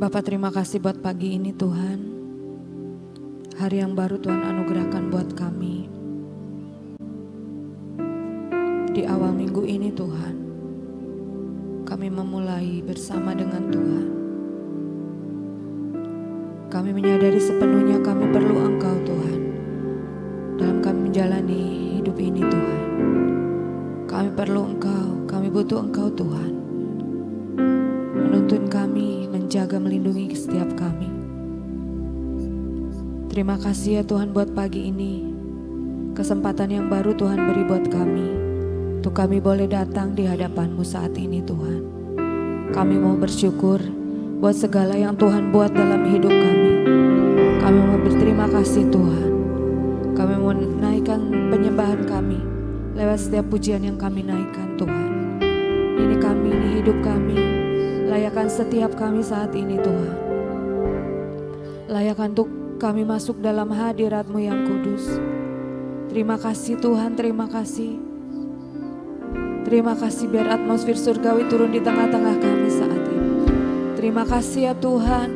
Bapak terima kasih buat pagi ini Tuhan. Hari yang baru Tuhan anugerahkan buat kami. Di awal minggu ini Tuhan, kami memulai bersama dengan Tuhan. Kami menyadari sepenuhnya kami perlu Engkau Tuhan. Dalam kami menjalani hidup ini Tuhan. Kami perlu Engkau, kami butuh Engkau Tuhan. Menuntun kami, menjaga, melindungi setiap kami. Terima kasih ya Tuhan buat pagi ini. Kesempatan yang baru Tuhan beri buat kami. Untuk kami boleh datang di hadapan-Mu saat ini Tuhan. Kami mau bersyukur buat segala yang Tuhan buat dalam hidup kami. Kami mau berterima kasih Tuhan. Kami mau naikkan penyembahan kami lewat setiap pujian yang kami naikkan Tuhan. Ini kami, ini hidup kami. Layakan setiap kami saat ini Tuhan. Layakan untuk kami masuk dalam hadirat-Mu yang kudus. Terima kasih Tuhan, terima kasih. Terima kasih biar atmosfer surgawi turun di tengah-tengah kami saat ini. Terima kasih ya Tuhan.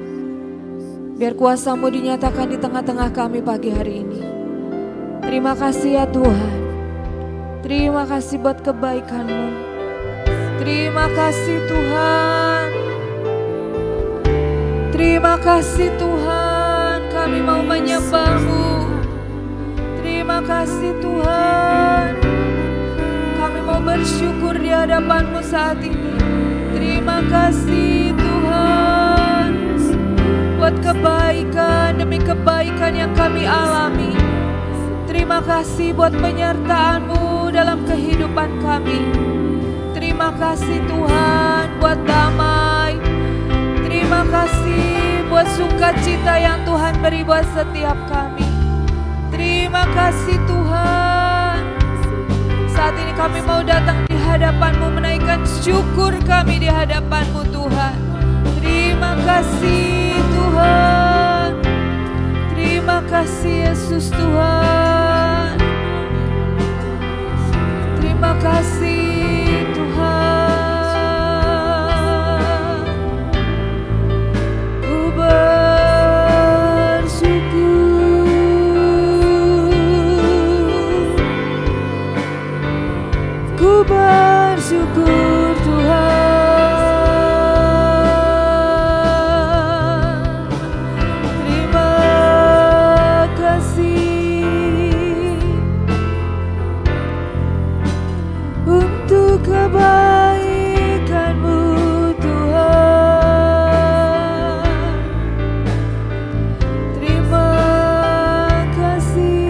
Biar kuasa-Mu dinyatakan di tengah-tengah kami pagi hari ini. Terima kasih ya Tuhan. Terima kasih buat kebaikan-Mu. Terima kasih Tuhan. Terima kasih Tuhan. Kami mau menyembah-Mu. Terima kasih Tuhan. Kami mau bersyukur di hadapan-Mu saat ini. Terima kasih Tuhan. Buat kebaikan demi kebaikan yang kami alami. Terima kasih buat penyertaan-Mu dalam kehidupan kami. Terima kasih Tuhan buat damai. Terima kasih buat sukacita yang Tuhan beri buat setiap kami. Terima kasih Tuhan. Saat ini kami mau datang di hadapan-Mu, menaikkan syukur kami di hadapan-Mu Tuhan. Terima kasih Tuhan. Terima kasih Yesus Tuhan. Terima kasih Tuhan. Ku bersyukur. Ku bersyukur Tuhan. Terima kasih untuk kebaikan-Mu Tuhan. Terima kasih.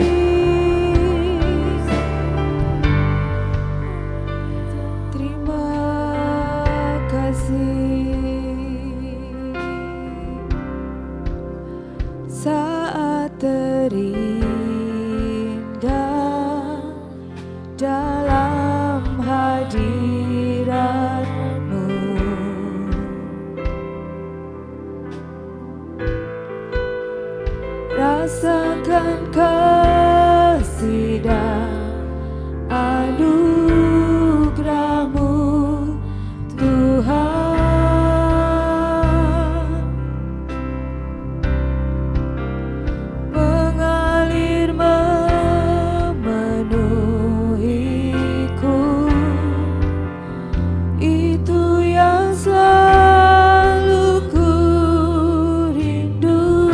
Terima kasih. Saat terindah dalam hadirat-Mu, rasakan kasih dan anugerah-Mu Tuhan. Mengalir memenuhiku. Itu yang selalu ku rindu.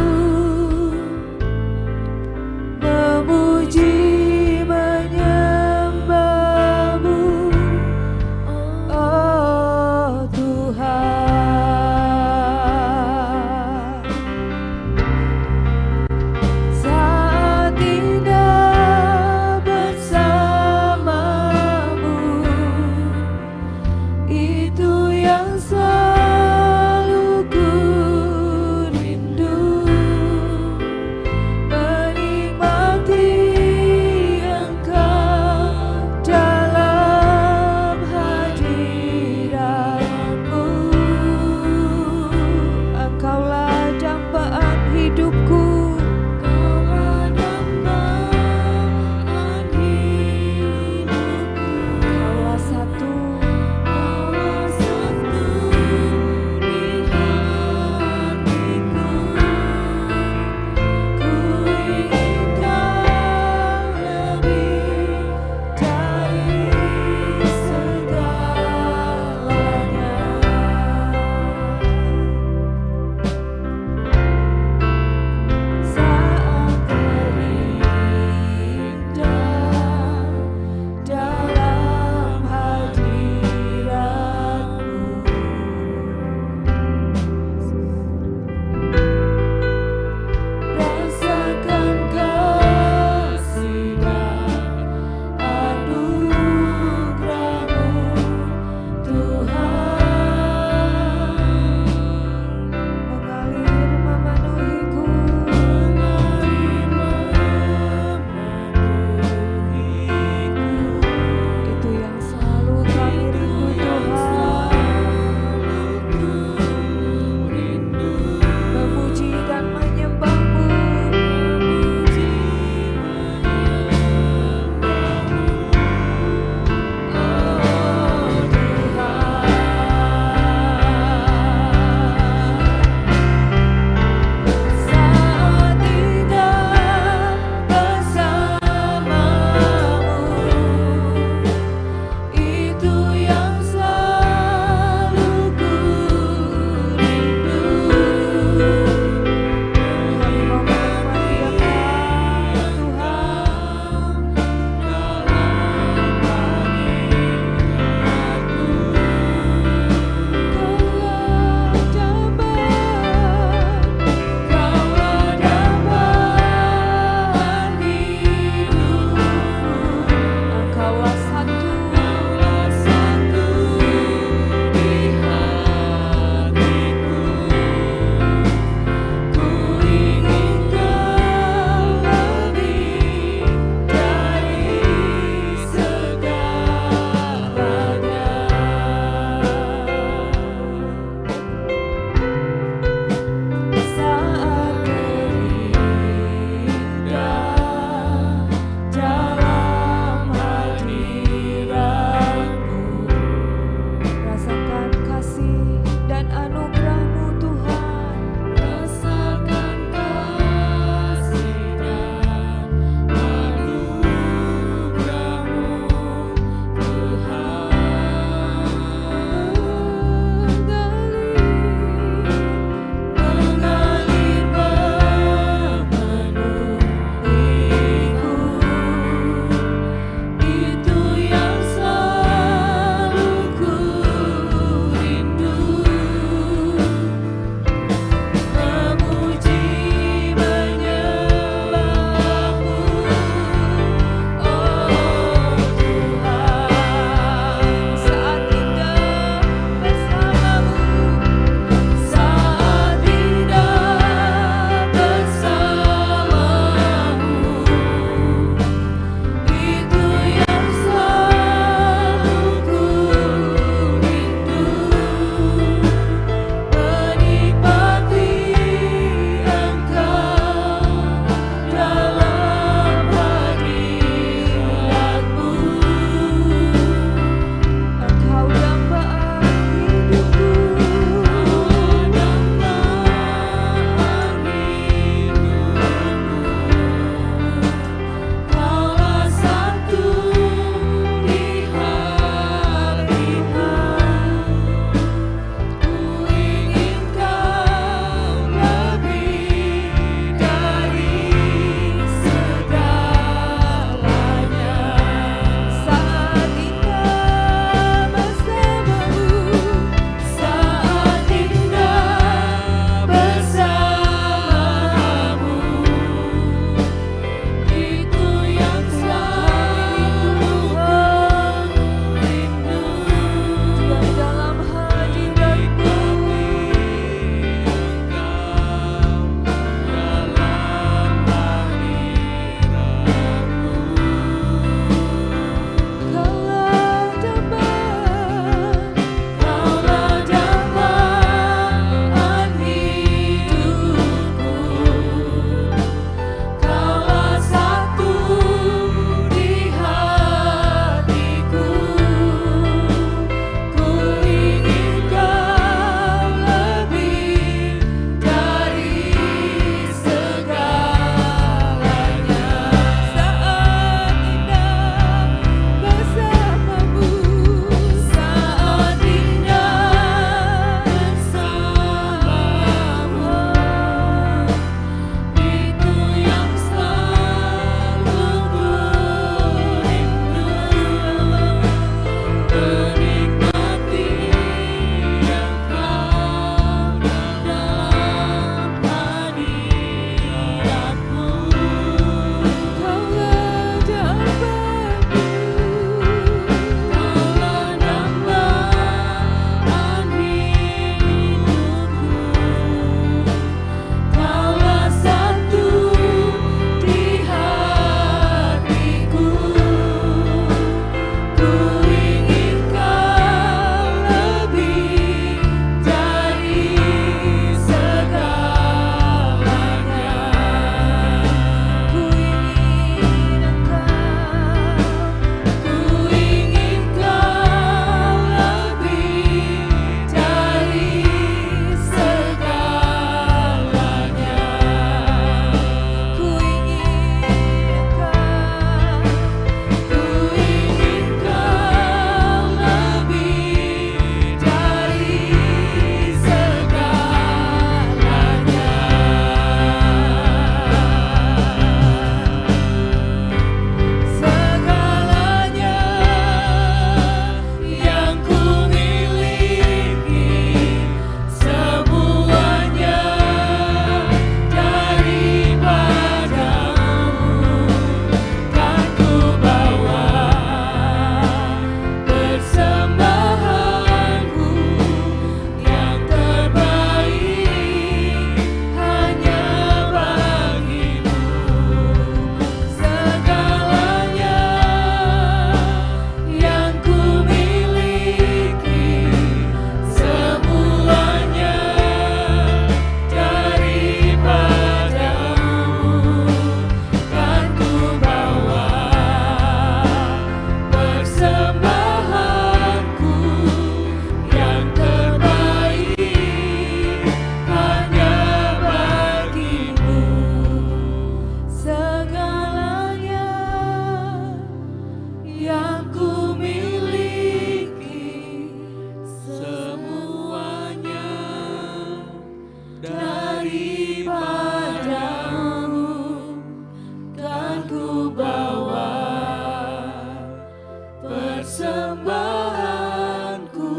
persembahanku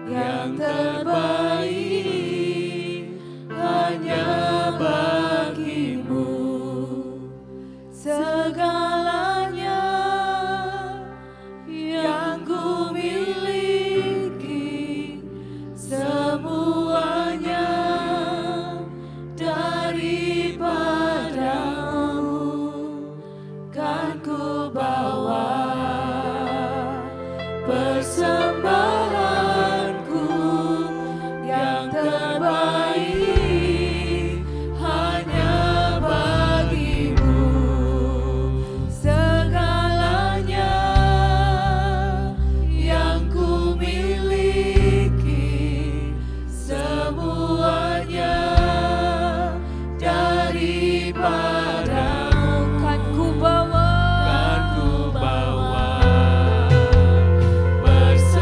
yang terbaik hanya bagimu. Segalanya yang ku miliki, semuanya daripadamu, kan ku bawa persembahanku yang terbaik hanya bagimu. Segalanya yang ku miliki, semuanya daripadamu, kan ku bawa persembahanku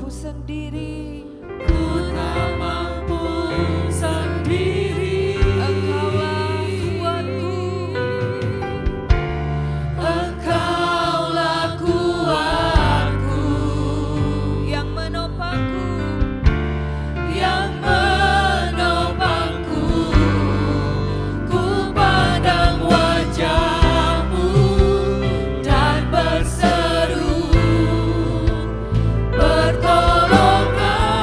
mampu sendiri. Ku tak mampu sendiri. Engkaulah kuatku. Engkaulah kuatku, Yang menopangku. yang menopangku. Ku pandang wajah-Mu dan berseru, bertolonglah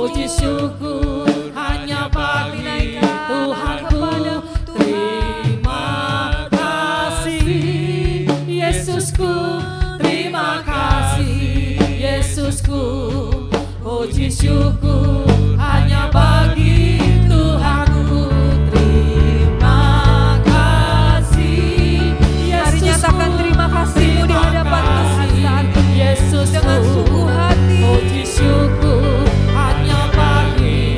puji syukur hanya bagi Tuhanku. Terima kasih Yesusku, terima kasih Yesusku. Puji syukur hanya bagi Tuhanku. Terima kasih Mari Yesusku, nyatakan terima kasih-Mu di hadapan Tuhan saat ini Yesusku. dengan sungguh hati. Puji syukur hanya bagi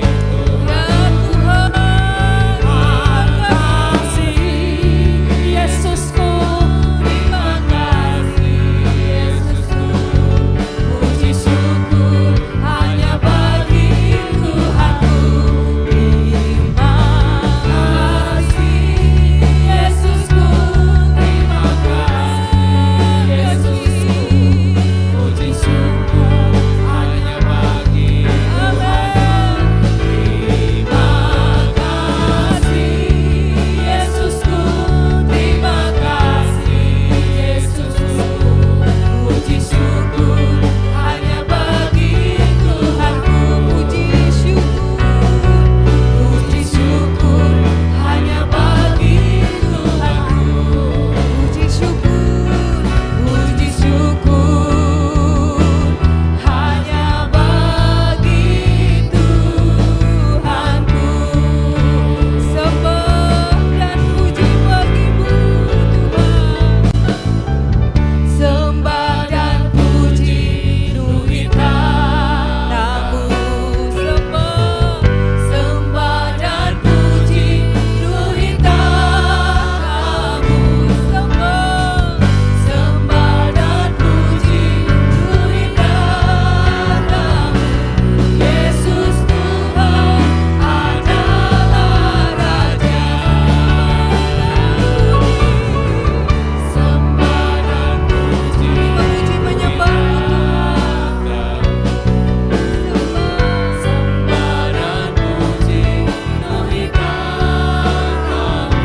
Ya Tuhan, terima kasih Yesusku, terima kasih Yesusku. Puji syukur hanya bagi Tuhanku. Terima kasih Yesusku, terima kasih Yesusku. Puji syukur hanya bagi Tuhan. Terima kasih Yesusku, terima kasih Yesusku. Puji syukur hanya bagi Tuhanku. Puji syukur hanya bagi Tuhanku. puji syukur. Puji syukur hanya bagi Tuhanku. Sembah dan puji bagi-Mu Tuhan. Sembah dan puji nuhita Namu. Sembah dan puji nuhita Namu. Sembah dan puji nuhita Namu. Yesus Tuhan adalah Raja. Sembah dan puji Memuji menyembah-Mu Sembah dan puji nuhita Namu.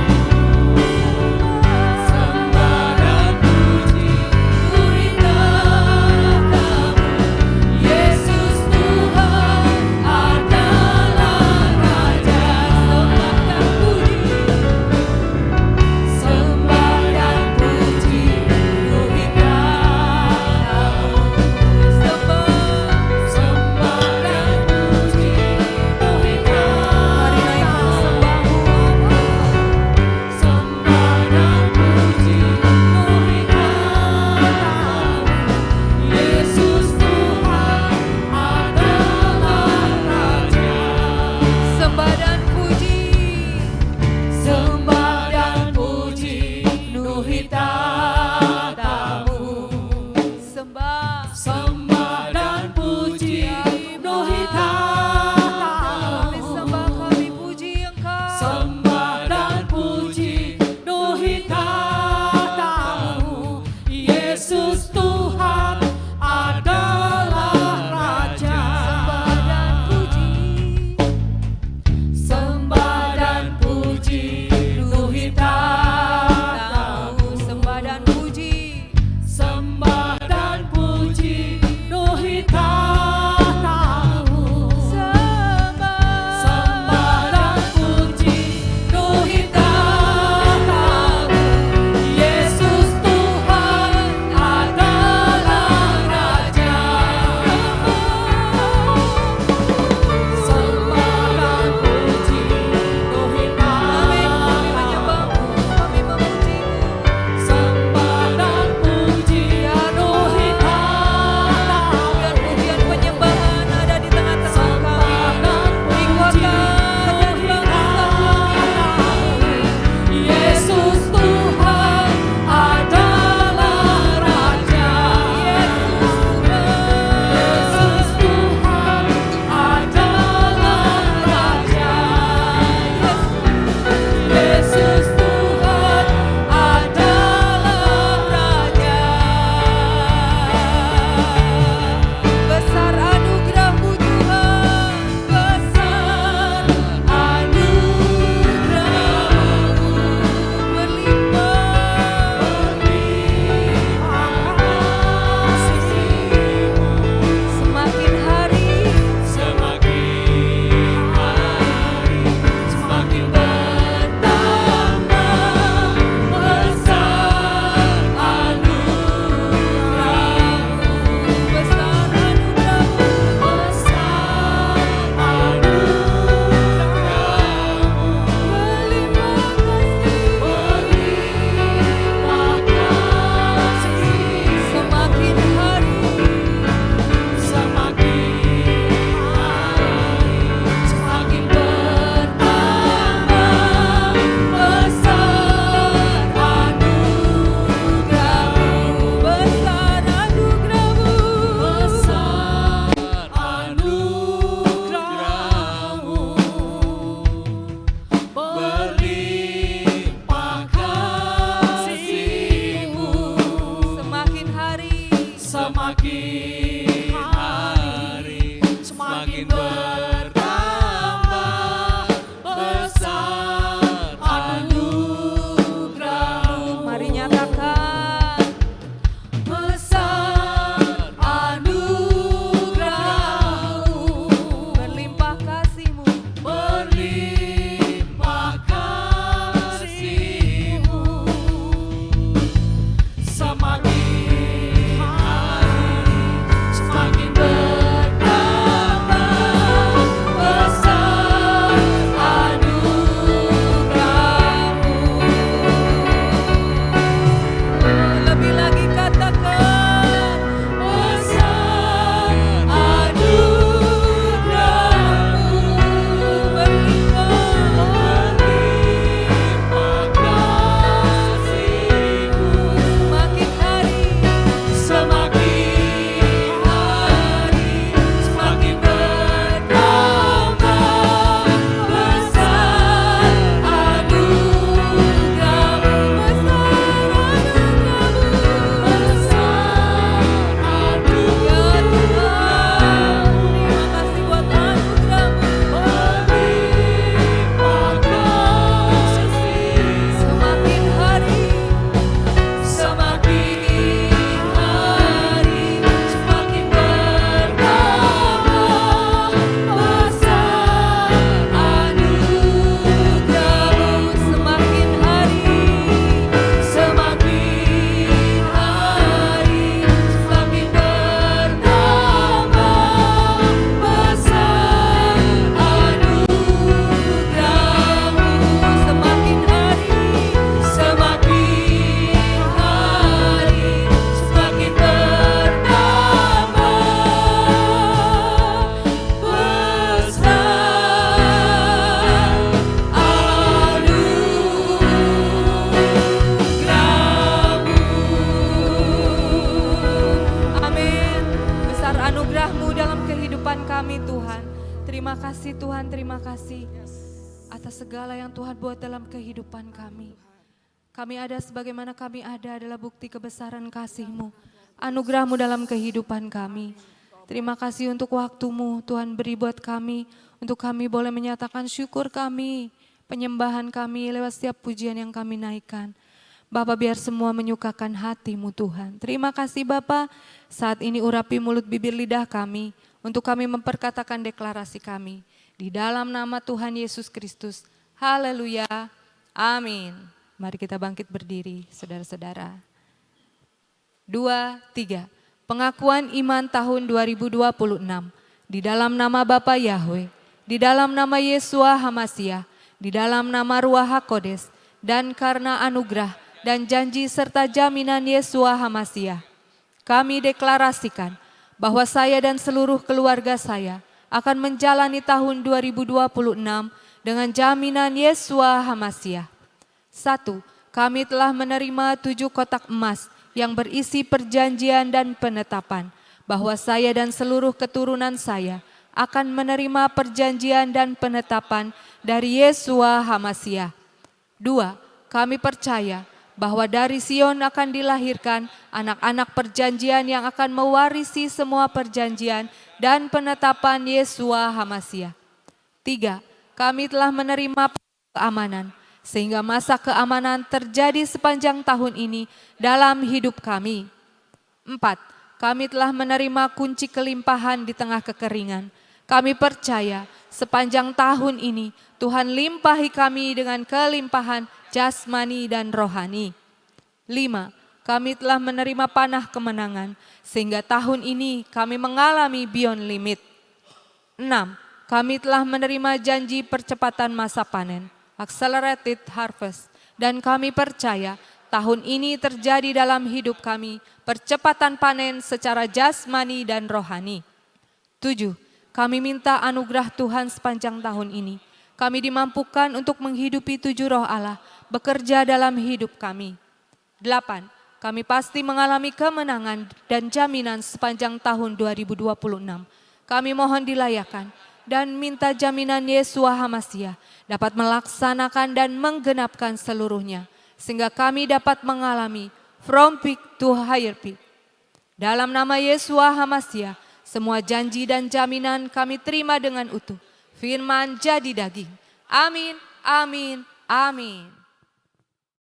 Sembah dan puji nuhita Namu. Yesus Tuhan adalah Raja. Sembah dan puji nuhita Namu. Sembah dan puji nuhita Mari naikkan sembah-Mu. Sembah dan puji nuhita Namu. Yesus Tuhan adalah Raja. Sembah dan puji. Sembah dan puji nuhita Tamu. Sembah. Sembah dan puji nuhita Kami Tamu. sembah, kami puji Engkau. Sembah dan puji nuhita Tamu. Yesus Tuhan adalah Raja. Sembah dan puji. Sembah dan puji nuhita Tamu. Sembah dan puji. Sembah dan puji hari semakin bertambah besar anugerah-Mu. Mari nyatakan Besar anugerah-Mu, berlimpah kasih-Mu. berlimpah kasih-Mu. Semakin hari semakin bertambah besar anugerah-Mu. Lebih lagi katakan Besar anugerah-Mu, berlimpah. berlimpah kasih-Mu. Makin hari Semakin hari semakin bertambah besar anugerah-Mu. Semakin hari Semakin hari semakin bertambah besar anugerah-Mu. semakin hari Semakin hari semakin bertambah besar anugerah-Mu. semakin hari Semakin hari semakin bertambah besar anugerah-Mu. Amin. Besar anugerah-Mu dalam kehidupan kami Tuhan. Terima kasih Tuhan, terima kasih atas segala yang Tuhan buat dalam kehidupan kami. Kami ada sebagaimana kami ada adalah bukti kebesaran kasih-Mu, anugerah-Mu dalam kehidupan kami. Terima kasih untuk waktu-Mu Tuhan beri buat kami, untuk kami boleh menyatakan syukur kami, penyembahan kami lewat setiap pujian yang kami naikkan. Bapa biar semua menyukakan hati-Mu Tuhan. Terima kasih Bapa, saat ini urapi mulut bibir lidah kami, untuk kami memperkatakan deklarasi kami. Di dalam nama Tuhan Yesus Kristus. Haleluya. Amin. Mari kita bangkit berdiri saudara-saudara. 2, 3. Pengakuan iman tahun 2026. Di dalam nama Bapa Yahweh, di dalam nama Yesua Hamasyah, di dalam nama Ruach HaKodes, dan karena anugerah dan janji serta jaminan Yesua Hamasyah, kami deklarasikan bahwa saya dan seluruh keluarga saya akan menjalani tahun 2026 dengan jaminan Yesua Hamasyah. 1. Kami telah menerima 7 kotak emas yang berisi perjanjian dan penetapan bahwa saya dan seluruh keturunan saya akan menerima perjanjian dan penetapan dari Yesua Hamasyah. 2. Kami percaya bahwa dari Sion akan dilahirkan anak-anak perjanjian yang akan mewarisi semua perjanjian dan penetapan Yesua Hamasyah. 3. Kami telah menerima keamanan, sehingga masa keamanan terjadi sepanjang tahun ini dalam hidup kami. 4. Kami telah menerima kunci kelimpahan di tengah kekeringan. Kami percaya sepanjang tahun ini Tuhan limpahi kami dengan kelimpahan jasmani dan rohani. 5. Kami telah menerima panah kemenangan, sehingga tahun ini kami mengalami beyond limit. 6. Kami telah menerima janji percepatan masa panen, accelerated harvest, dan kami percaya tahun ini terjadi dalam hidup kami percepatan panen secara jasmani dan rohani. 7. Kami minta anugerah Tuhan sepanjang tahun ini. Kami dimampukan untuk menghidupi 7 roh Allah bekerja dalam hidup kami. 8. Kami pasti mengalami kemenangan dan jaminan sepanjang tahun 2026. Kami mohon dilayakan dan minta jaminan Yesua Hamasyah dapat melaksanakan dan menggenapkan seluruhnya, sehingga kami dapat mengalami from peak to higher peak. Dalam nama Yesua HaMasiah, semua janji dan jaminan kami terima dengan utuh. Firman jadi daging. Amin, amin, amin.